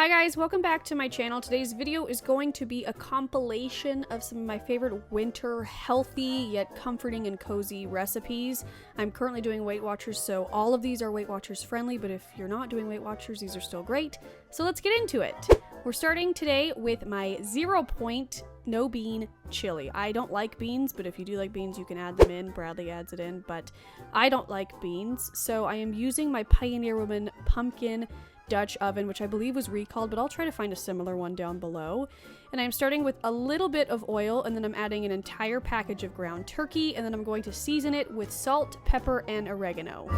Hi guys, welcome back to my channel. Today's video is going to be a compilation of some of my favorite winter, healthy, yet comforting and cozy recipes. I'm currently doing Weight Watchers, so all of these are Weight Watchers friendly, but if you're not doing Weight Watchers, these are still great. So let's get into it. We're starting today with my 0 point no bean chili. I don't like beans, but if you do like beans, you can add them in. Bradley adds it in, but I don't like beans. So I am using my Pioneer Woman pumpkin Dutch oven, which I believe was recalled, but I'll try to find a similar one down below. And I'm starting with a little bit of oil, and then I'm adding an entire package of ground turkey, and then I'm going to season it with salt, pepper, and oregano.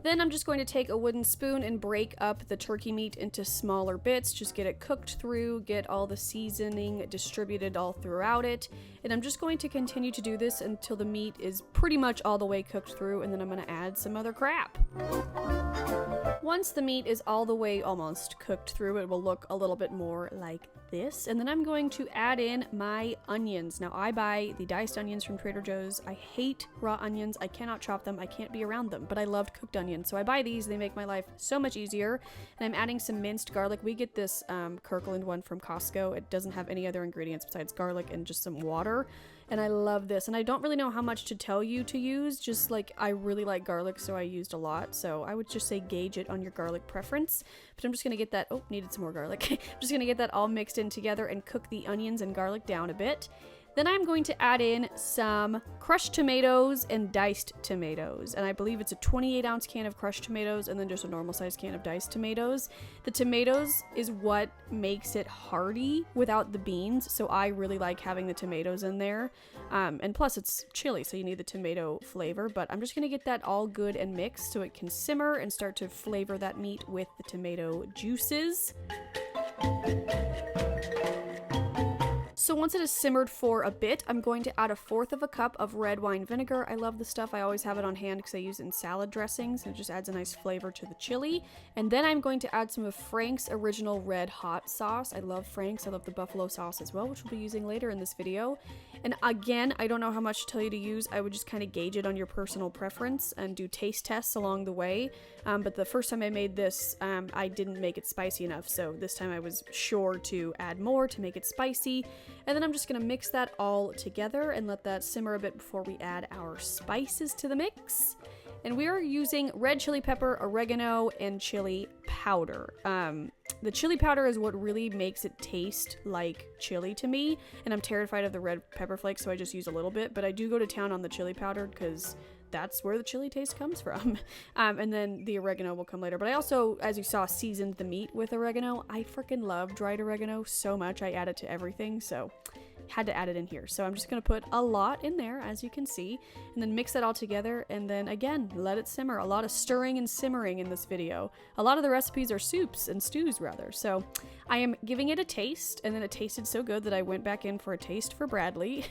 Then I'm just going to take a wooden spoon and break up the turkey meat into smaller bits, just get it cooked through, get all the seasoning distributed all throughout it. And I'm just going to continue to do this until the meat is pretty much all the way cooked through, and then I'm going to add some other crap. Once the meat is all the way almost cooked through, it will look a little bit more like this. And then I'm going to add in my onions. Now I buy the diced onions from Trader Joe's. I hate raw onions. I cannot chop them. I can't be around them, but I loved cooked onions. So I buy these. They make my life so much easier. And I'm adding some minced garlic. We get this Kirkland one from Costco. It doesn't have any other ingredients besides garlic and just some water. And I love this. And I don't really know how much to tell you to use. Just like, I really like garlic, so I used a lot. So I would just say gauge it on your garlic preference. But I'm just going to get that, oh, needed some more garlic. I'm just going to get that all mixed in together and cook the onions and garlic down a bit. Then I'm going to add in some crushed tomatoes and diced tomatoes. And I believe it's a 28-ounce can of crushed tomatoes and then just a normal size can of diced tomatoes. The tomatoes is what makes it hearty without the beans, so I really like having the tomatoes in there. And plus it's chili, so you need the tomato flavor. But I'm just going to get that all good and mixed so it can simmer and start to flavor that meat with the tomato juices. So once it is simmered for a bit, I'm going to add 1/4 cup of red wine vinegar. I love this stuff. I always have it on hand because I use it in salad dressings. And it just adds a nice flavor to the chili. And then I'm going to add some of Frank's original red hot sauce. I love Frank's. I love the buffalo sauce as well, which we'll be using later in this video. And again, I don't know how much to tell you to use. I would just kind of gauge it on your personal preference and do taste tests along the way. But the first time I made this, I didn't make it spicy enough. So this time I was sure to add more to make it spicy. And then I'm just going to mix that all together and let that simmer a bit before we add our spices to the mix. And we are using red chili pepper, oregano, and chili powder. The chili powder is what really makes it taste like chili to me. And I'm terrified of the red pepper flakes, so I just use a little bit. But I do go to town on the chili powder because that's where the chili taste comes from. And then the oregano will come later. But I also, as you saw, seasoned the meat with oregano. I freaking love dried oregano so much. I add it to everything, so had to add it in here. So I'm just going to put a lot in there, as you can see, and then mix that all together, and then again, let it simmer. A lot of stirring and simmering in this video. A lot of the recipes are soups and stews, rather. So I am giving it a taste, and then it tasted so good that I went back in for a taste for Bradley.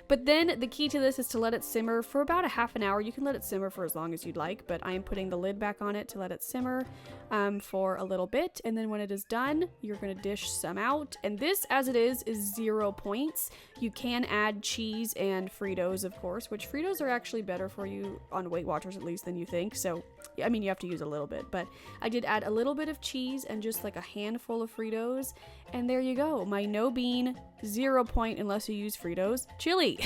But then the key to this is to let it simmer for about a half an hour. You can let it simmer for as long as you'd like, but I am putting the lid back on it to let it simmer for a little bit. And then when it is done, you're going to dish some out. And this, as it is 0 points. You can add cheese and Fritos, of course, which Fritos are actually better for you on Weight Watchers, at least, than you think. So, I mean, you have to use a little bit, but I did add a little bit of cheese and just like a handful of Fritos. And there you go. My no bean, 0 point, unless you use Fritos, chili.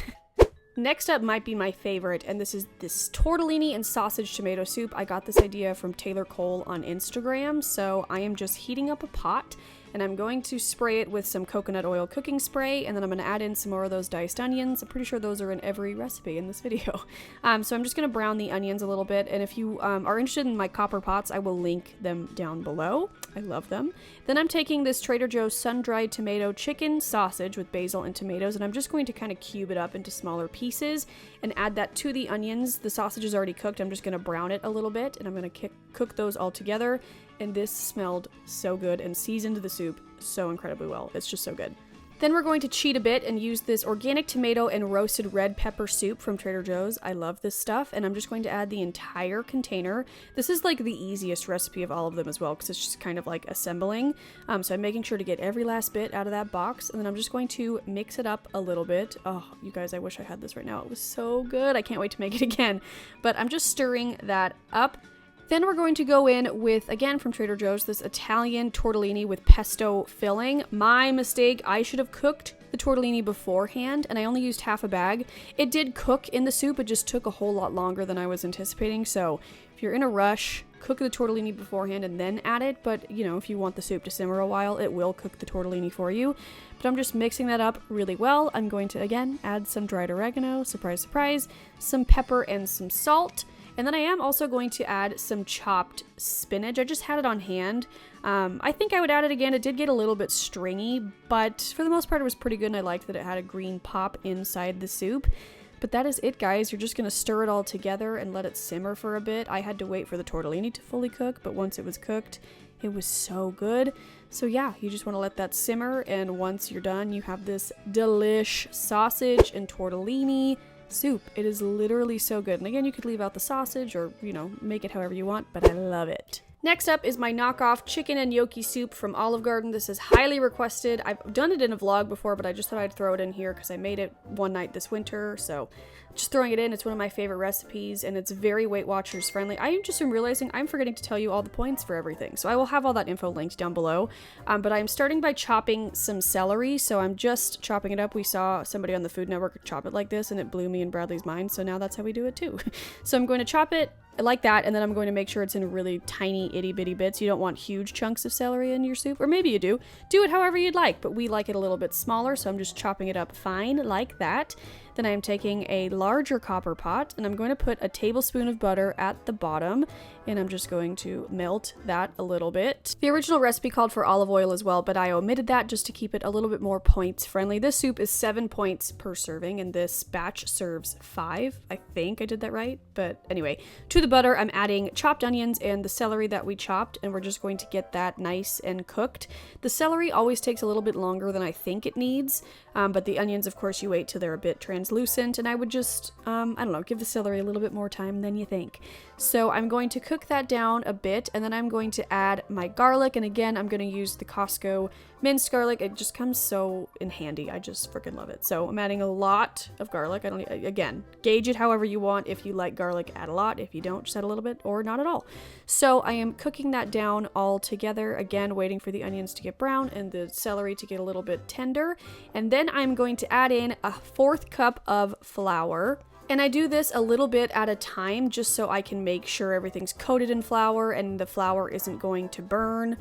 Next up might be my favorite, and this is this tortellini and sausage tomato soup. I got this idea from Taylor Cole on Instagram, so I am just heating up a pot, and I'm going to spray it with some coconut oil cooking spray, and then I'm going to add in some more of those diced onions. I'm pretty sure those are in every recipe in this video. So I'm just going to brown the onions a little bit, and if you are interested in my copper pots, I will link them down below. I love them. Then I'm taking this Trader Joe's sun-dried tomato chicken sausage with basil and tomatoes, and I'm just going to kind of cube it up into smaller pieces and add that to the onions. The sausage is already cooked. I'm just going to brown it a little bit, and I'm going to cook those all together. And this smelled so good and seasoned the soup so incredibly well. It's just so good. Then we're going to cheat a bit and use this organic tomato and roasted red pepper soup from Trader Joe's. I love this stuff, and I'm just going to add the entire container. This is like the easiest recipe of all of them as well, because it's just kind of like assembling. So I'm making sure to get every last bit out of that box, and then I'm just going to mix it up a little bit. Oh, you guys, I wish I had this right now. It was so good. I can't wait to make it again. But I'm just stirring that up. Then we're going to go in with, again from Trader Joe's, this Italian tortellini with pesto filling. My mistake, I should have cooked the tortellini beforehand, and I only used half a bag. It did cook in the soup, it just took a whole lot longer than I was anticipating, so if you're in a rush, cook the tortellini beforehand and then add it, but you know, if you want the soup to simmer a while, it will cook the tortellini for you. But I'm just mixing that up really well. I'm going to, again, add some dried oregano, surprise, surprise, some pepper and some salt. And then I am also going to add some chopped spinach. I just had it on hand. I think I would add it again. It did get a little bit stringy, but for the most part it was pretty good, and I liked that it had a green pop inside the soup. But that is it, guys. You're just going to stir it all together and let it simmer for a bit. I had to wait for the tortellini to fully cook, but once it was cooked, it was so good. So yeah, you just want to let that simmer, and once you're done, you have this delish sausage and tortellini soup. It is literally so good. And again, you could leave out the sausage or, you know, make it however you want, but I love it. Next up is my knockoff chicken and gnocchi soup from Olive Garden. This is highly requested. I've done it in a vlog before, but I just thought I'd throw it in here because I made it one night this winter, so just throwing it in. It's one of my favorite recipes, and it's very Weight Watchers friendly. I just am realizing I'm forgetting to tell you all the points for everything, so I will have all that info linked down below. But I'm starting by chopping some celery, so I'm just chopping it up. We saw somebody on the Food Network chop it like this, and it blew me and Bradley's mind, so now that's how we do it too. So I'm going to chop it like that, and then I'm going to make sure it's in really tiny itty bitty bits. You don't want huge chunks of celery in your soup, or maybe you do. Do it however you'd like, but we like it a little bit smaller, so I'm just chopping it up fine like that. Then I'm taking a larger copper pot, and I'm going to put a tablespoon of butter at the bottom, and I'm just going to melt that a little bit. The original recipe called for olive oil as well, but I omitted that just to keep it a little bit more points friendly. This soup is 7 points per serving, and this batch serves 5. I think I did that right, but anyway. To the butter, I'm adding chopped onions and the celery that we chopped, and we're just going to get that nice and cooked. The celery always takes a little bit longer than I think it needs, but the onions, of course, you wait till they're a bit translucent, and I would just, I don't know, give the celery a little bit more time than you think. So I'm going to cook that down a bit, and then I'm going to add my garlic, and again, I'm going to use the Costco minced garlic. It just comes so in handy. I just freaking love it. So I'm adding a lot of garlic. Again, gauge it however you want. If you like garlic, add a lot. If you don't, just add a little bit or not at all. So I am cooking that down all together, again, waiting for the onions to get brown and the celery to get a little bit tender. And then I'm going to add in a 1/4 cup of flour. And I do this a little bit at a time just so I can make sure everything's coated in flour and the flour isn't going to burn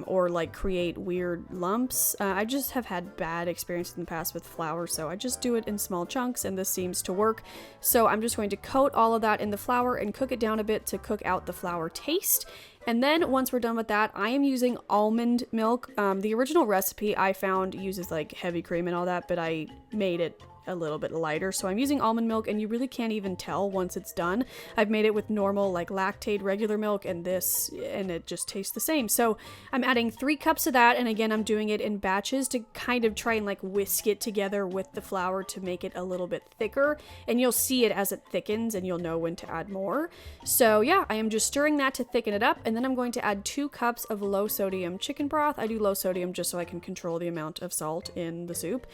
or like create weird lumps. I just have had bad experiences in the past with flour, so I just do it in small chunks, and this seems to work. So I'm just going to coat all of that in the flour and cook it down a bit to cook out the flour taste. And then once we're done with that, I am using almond milk. The original recipe I found uses like heavy cream and all that, but I made it a little bit lighter, so I'm using almond milk, and you really can't even tell once it's done. I've made it with normal like lactate regular milk and this, and it just tastes the same. So I'm adding 3 cups of that, and again, I'm doing it in batches to kind of try and like whisk it together with the flour to make it a little bit thicker, and you'll see it as it thickens, and you'll know when to add more. So yeah, I am just stirring that to thicken it up, and then I'm going to add 2 cups of low sodium chicken broth. I do low sodium just so I can control the amount of salt in the soup.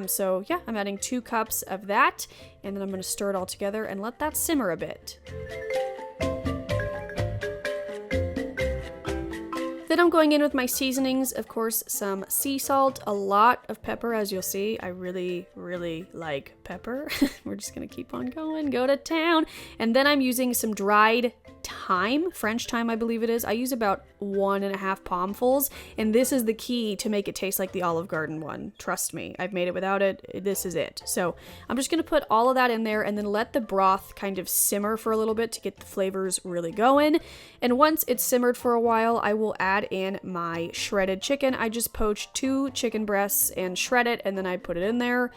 So yeah, I'm adding 2 cups of that, and then I'm going to stir it all together and let that simmer a bit. Then I'm going in with my seasonings, of course, some sea salt, a lot of pepper, as you'll see. I really, really like pepper. We're just going to keep on going, go to town. And then I'm using some dried thyme, French thyme, I believe it is. I use about 1.5 palmfuls, and this is the key to make it taste like the Olive Garden one. Trust me, I've made it without it. This is it. So I'm just going to put all of that in there and then let the broth kind of simmer for a little bit to get the flavors really going. And once it's simmered for a while, I will add in my shredded chicken. I just poached 2 chicken breasts and shred it, and then I put it in there.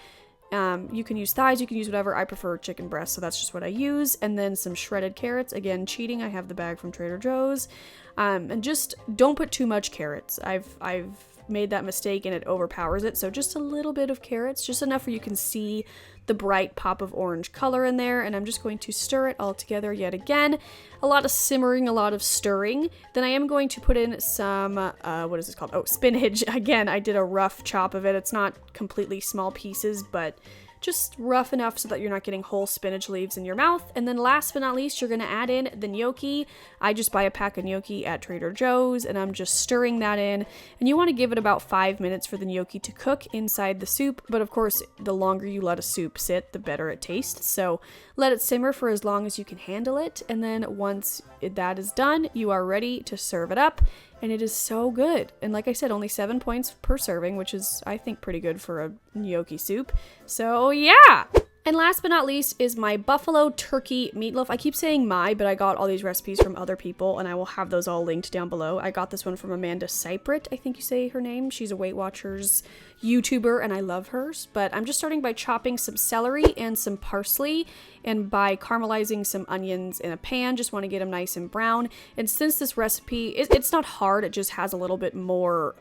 You can use thighs, you can use whatever. I prefer chicken breast, so that's just what I use. And then some shredded carrots. Again, cheating. I have the bag from Trader Joe's. And just don't put too much carrots. I've made that mistake and it overpowers it. So just a little bit of carrots, just enough where you can see the bright pop of orange color in there, and I'm just going to stir it all together yet again. A lot of simmering, a lot of stirring. Then I am going to put in some, what is this called? Oh, spinach. Again, I did a rough chop of it. It's not completely small pieces, but just rough enough so that you're not getting whole spinach leaves in your mouth. And then last but not least, you're going to add in the gnocchi. I just buy a pack of gnocchi at Trader Joe's, and I'm just stirring that in. And you want to give it about 5 minutes for the gnocchi to cook inside the soup. But of course, the longer you let a soup sit, the better it tastes. So let it simmer for as long as you can handle it. And then once that is done, you are ready to serve it up. And it is so good. And like I said, only 7 points per serving, which is, I think, pretty good for a gnocchi soup. So yeah! And last but not least is my buffalo turkey meatloaf. I keep saying but I got all these recipes from other people, and I will have those all linked down below. I got this one from Amanda Seipert, I think you say her name. She's a Weight Watchers YouTuber, and I love hers. But I'm just starting by chopping some celery and some parsley, and by caramelizing some onions in a pan. Just want to get them nice and brown. And since this recipe, it's not hard, it just has a little bit more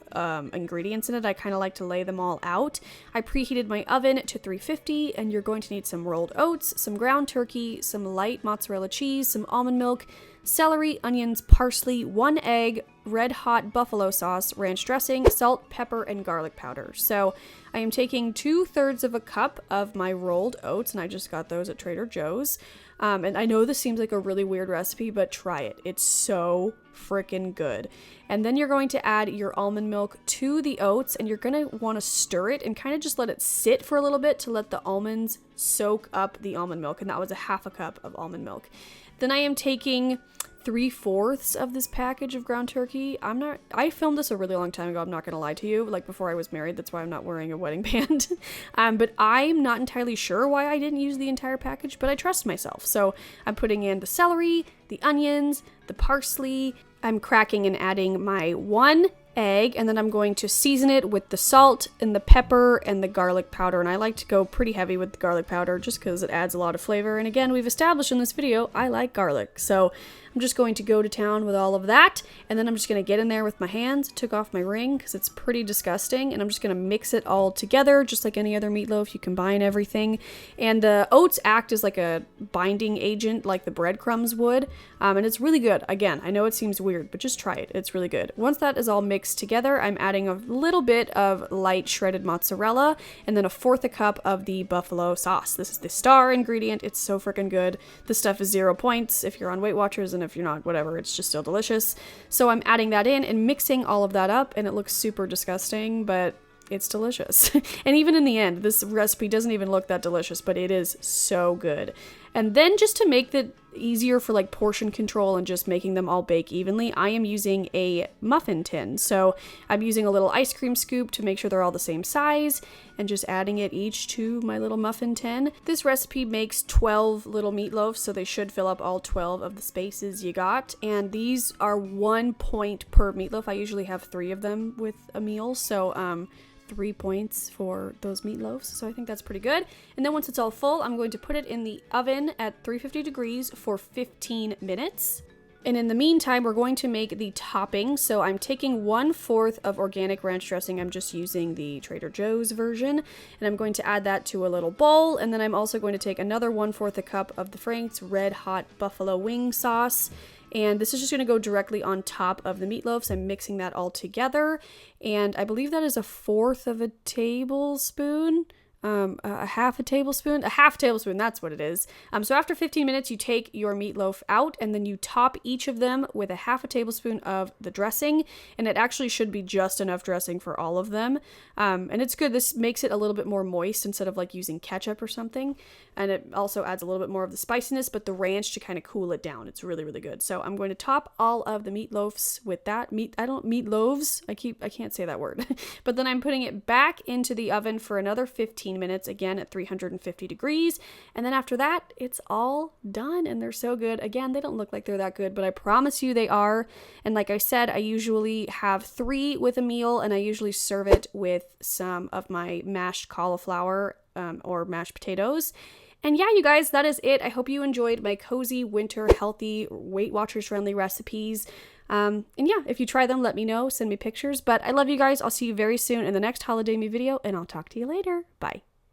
ingredients in it, I kind of like to lay them all out. I preheated my oven to 350, and you're going to need some rolled oats, some ground turkey, some light mozzarella cheese, some almond milk, celery, onions, parsley, 1 egg, red hot buffalo sauce, ranch dressing, salt, pepper, and garlic powder. So I am taking 2/3 of a cup of my rolled oats, and I just got those at Trader Joe's. And I know this seems like a really weird recipe, but try it. It's so freaking good. And then you're going to add your almond milk to the oats, and you're going to want to stir it and kind of just let it sit for a little bit to let the almonds soak up the almond milk. And that was a 1/2 cup of almond milk. Then I am taking 3/4 of this package of ground turkey. I filmed this a really long time ago, I'm not gonna lie to you, like before I was married, that's why I'm not wearing a wedding band. But I'm not entirely sure why I didn't use the entire package, but I trust myself. So I'm putting in the celery, the onions, the parsley. I'm cracking and adding my 1 egg, and then I'm going to season it with the salt and the pepper and the garlic powder. And I like to go pretty heavy with the garlic powder just because it adds a lot of flavor. And again, we've established in this video, I like garlic. So I'm just going to go to town with all of that, and then I'm just going to get in there with my hands. Took off my ring because it's pretty disgusting, and I'm just going to mix it all together just like any other meatloaf. You combine everything, and the oats act as like a binding agent like the breadcrumbs would, and it's really good. Again, I know it seems weird, but just try it. It's really good. Once that is all mixed together, I'm adding a little bit of light shredded mozzarella, and then 1/4 cup of the buffalo sauce. This is the star ingredient. It's so freaking good. This stuff is 0 points if you're on Weight Watchers, and if you're not, whatever, it's just still delicious. So I'm adding that in and mixing all of that up, and it looks super disgusting, but it's delicious. And even in the end, this recipe doesn't even look that delicious, but it is so good. And then just to make it easier for like portion control and just making them all bake evenly, I am using a muffin tin. So I'm using a little ice cream scoop to make sure they're all the same size, and just adding it each to my little muffin tin. This recipe makes 12 little meatloafs, so they should fill up all 12 of the spaces you got. And these are 1 point per meatloaf. I usually have 3 of them with a meal, so 3 points for those meatloafs, so I think that's pretty good. And then once it's all full, I'm going to put it in the oven at 350 degrees for 15 minutes. And in the meantime, we're going to make the topping. So I'm taking 1/4 of organic ranch dressing. I'm just using the Trader Joe's version, and I'm going to add that to a little bowl. And then I'm also going to take another 1/4 a cup of the Frank's Red Hot Buffalo Wing Sauce. And this is just going to go directly on top of the meatloafs. I'm mixing that all together. And I believe that is 1/4 of a tablespoon. A half tablespoon, that's what it is. So after 15 minutes, you take your meatloaf out, and then you top each of them with a 1/2 tablespoon of the dressing, and it actually should be just enough dressing for all of them. And it's good. This makes it a little bit more moist instead of like using ketchup or something. And it also adds a little bit more of the spiciness, but the ranch to kind of cool it down. It's really, really good. So I'm going to top all of the meatloafs with that. Meatloaves. I can't say that word. But then I'm putting it back into the oven for another 15 minutes, again at 350 degrees. And then after that, it's all done, and they're so good. Again, they don't look like they're that good, but I promise you they are. And like I said, I usually have 3 with a meal, and I usually serve it with some of my mashed cauliflower or mashed potatoes. And yeah, you guys, that is it. I hope you enjoyed my cozy, winter, healthy, Weight Watchers friendly recipes. And yeah, if you try them, let me know, send me pictures. But I love you guys. I'll see you very soon in the next HolidAMY video, and I'll talk to you later. Bye.